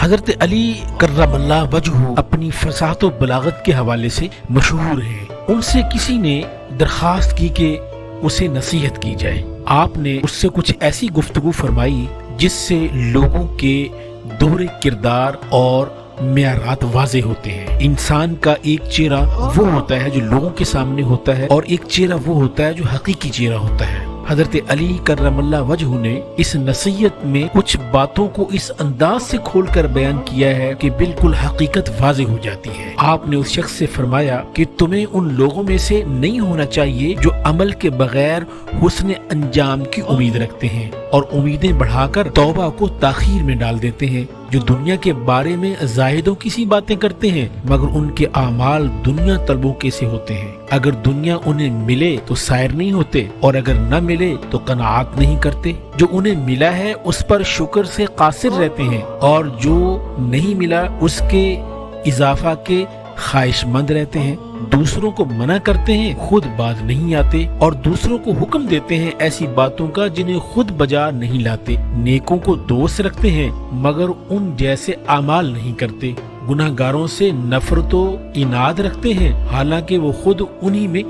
حضرت علی کرم اللہ وجہہ اپنی فصاحت و بلاغت کے حوالے سے مشہور ہیں۔ ان سے کسی نے درخواست کی کہ اسے نصیحت کی جائے۔ آپ نے اس سے کچھ ایسی گفتگو فرمائی جس سے لوگوں کے دوہرے کردار اور معیارات واضح ہوتے ہیں۔ انسان کا ایک چہرہ وہ ہوتا ہے جو لوگوں کے سامنے ہوتا ہے، اور ایک چہرہ وہ ہوتا ہے جو حقیقی چہرہ ہوتا ہے۔ حضرت علی کرم اللہ وجہہ نے اس نصیحت میں کچھ باتوں کو اس انداز سے کھول کر بیان کیا ہے کہ بالکل حقیقت واضح ہو جاتی ہے۔ آپ نے اس شخص سے فرمایا کہ تمہیں ان لوگوں میں سے نہیں ہونا چاہیے جو عمل کے بغیر حسن انجام کی امید رکھتے ہیں اور امیدیں بڑھا کر توبہ کو تاخیر میں ڈال دیتے ہیں، جو دنیا کے بارے میں زاہدوں کی سی باتیں کرتے ہیں مگر ان کے اعمال دنیا طلبوں کے سے ہوتے ہیں۔ اگر دنیا انہیں ملے تو سائر نہیں ہوتے، اور اگر نہ ملے تو قناعت نہیں کرتے۔ جو انہیں ملا ہے اس پر شکر سے قاصر رہتے ہیں، اور جو نہیں ملا اس کے اضافہ کے خواہش مند رہتے ہیں۔ دوسروں کو منع کرتے ہیں، خود باز نہیں آتے، اور دوسروں کو حکم دیتے ہیں ایسی باتوں کا جنہیں خود بجا نہیں لاتے۔ نیکوں کو دوست رکھتے ہیں مگر ان جیسے اعمال نہیں کرتے۔ گناہ گاروں سے نفرت و عناد رکھتے ہیں حالانکہ وہ خود انہی میں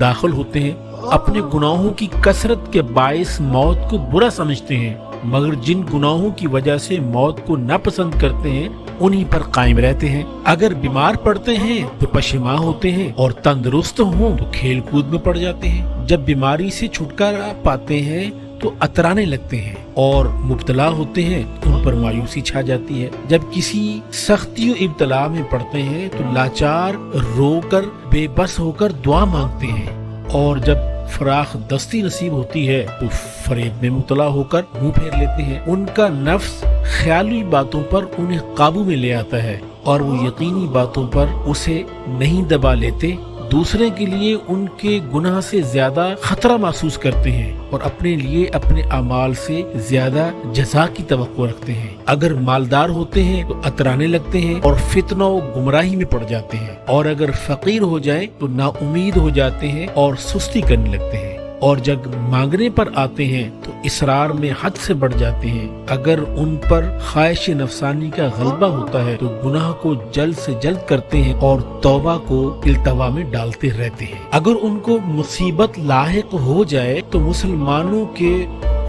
داخل ہوتے ہیں۔ اپنے گناہوں کی کثرت کے باعث موت کو برا سمجھتے ہیں مگر جن گناہوں کی وجہ سے موت کو ناپسند کرتے ہیں انہی پر قائم رہتے ہیں۔ اگر بیمار پڑتے ہیں تو پشیماں ہوتے ہیں، اور تندرست ہوں تو کھیل کود میں پڑ جاتے ہیں۔ جب بیماری سے چھٹکارا پاتے ہیں تو اترانے لگتے ہیں، اور مبتلا ہوتے ہیں تو ان پر مایوسی چھا جاتی ہے۔ جب کسی سختی و ابتلا میں پڑتے ہیں تو لاچار رو کر بے بس ہو کر دعا مانگتے ہیں، اور جب فراخ دستی نصیب ہوتی ہے تو فریب میں مبتلا ہو کر منہ پھیر لیتے ہیں۔ ان کا نفس خیالی باتوں پر انہیں قابو میں لے آتا ہے، اور وہ یقینی باتوں پر اسے نہیں دبا لیتے۔ دوسرے کے لیے ان کے گناہ سے زیادہ خطرہ محسوس کرتے ہیں، اور اپنے لیے اپنے اعمال سے زیادہ جزا کی توقع رکھتے ہیں۔ اگر مالدار ہوتے ہیں تو اترانے لگتے ہیں اور فتنہ و گمراہی میں پڑ جاتے ہیں، اور اگر فقیر ہو جائیں تو نا امید ہو جاتے ہیں اور سستی کرنے لگتے ہیں، اور جب مانگنے پر آتے ہیں تو اصرار میں حد سے بڑھ جاتے ہیں۔ اگر ان پر خواہش نفسانی کا غلبہ ہوتا ہے تو گناہ کو جلد سے جلد کرتے ہیں اور توبہ کو التوا میں ڈالتے رہتے ہیں۔ اگر ان کو مصیبت لاحق ہو جائے تو مسلمانوں کے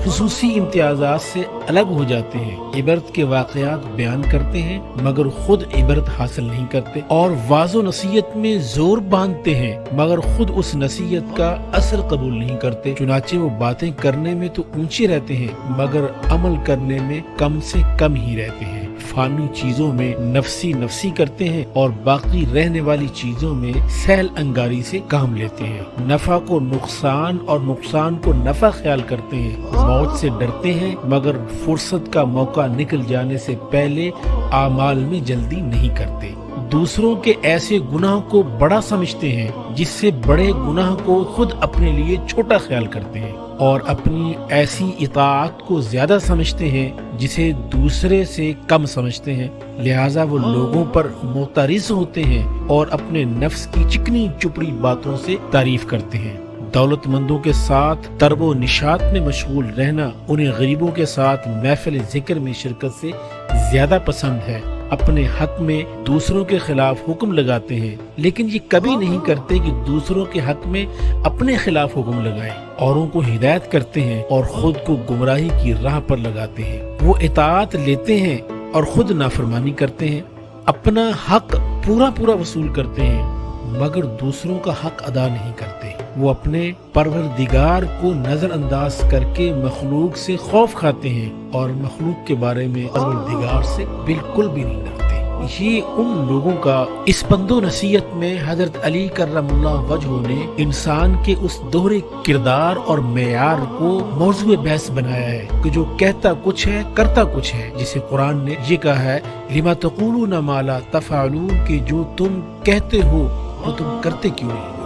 خصوصی امتیازات سے الگ ہو جاتے ہیں، عبرت کے واقعات بیان کرتے ہیں مگر خود عبرت حاصل نہیں کرتے، اور واعظ و نصیحت میں زور باندھتے ہیں مگر خود اس نصیحت کا اثر قبول نہیں کرتے۔ چنانچہ وہ باتیں کرنے میں تو اونچے رہتے ہیں مگر عمل کرنے میں کم سے کم ہی رہتے ہیں۔ فانی چیزوں میں نفسی کرتے ہیں اور باقی رہنے والی چیزوں میں سہل انگاری سے کام لیتے ہیں۔ نفع کو نقصان اور نقصان کو نفع خیال کرتے ہیں۔ موت سے ڈرتے ہیں مگر فرصت کا موقع نکل جانے سے پہلے اعمال میں جلدی نہیں کرتے۔ دوسروں کے ایسے گناہ کو بڑا سمجھتے ہیں جس سے بڑے گناہ کو خود اپنے لیے چھوٹا خیال کرتے ہیں، اور اپنی ایسی اطاعت کو زیادہ سمجھتے ہیں جسے دوسرے سے کم سمجھتے ہیں۔ لہٰذا وہ لوگوں پر معترض ہوتے ہیں اور اپنے نفس کی چکنی چپڑی باتوں سے تعریف کرتے ہیں۔ دولت مندوں کے ساتھ طرب و نشاط میں مشغول رہنا انہیں غریبوں کے ساتھ محفل ذکر میں شرکت سے زیادہ پسند ہے۔ اپنے حق میں دوسروں کے خلاف حکم لگاتے ہیں لیکن یہ کبھی نہیں کرتے کہ دوسروں کے حق میں اپنے خلاف حکم لگائیں۔ اوروں کو ہدایت کرتے ہیں اور خود کو گمراہی کی راہ پر لگاتے ہیں۔ وہ اطاعت لیتے ہیں اور خود نافرمانی کرتے ہیں۔ اپنا حق پورا وصول کرتے ہیں مگر دوسروں کا حق ادا نہیں کرتے۔ وہ اپنے پروردگار کو نظر انداز کر کے مخلوق سے خوف کھاتے ہیں اور مخلوق کے بارے میں پروردگار سے بالکل بھی نہیں ڈرتے۔ یہ ان لوگوں کا اس پند و نصیحت میں حضرت علی کرم اللہ وجہہ نے انسان کے اس دوہرے کردار اور معیار کو موضوع بحث بنایا ہے کہ جو کہتا کچھ ہے کرتا کچھ ہے، جسے قرآن نے یہ کہا ہے لما تقولون ما لا تفعلون، کہ جو تم کہتے ہو وہ تم کرتے کیوں نہیں۔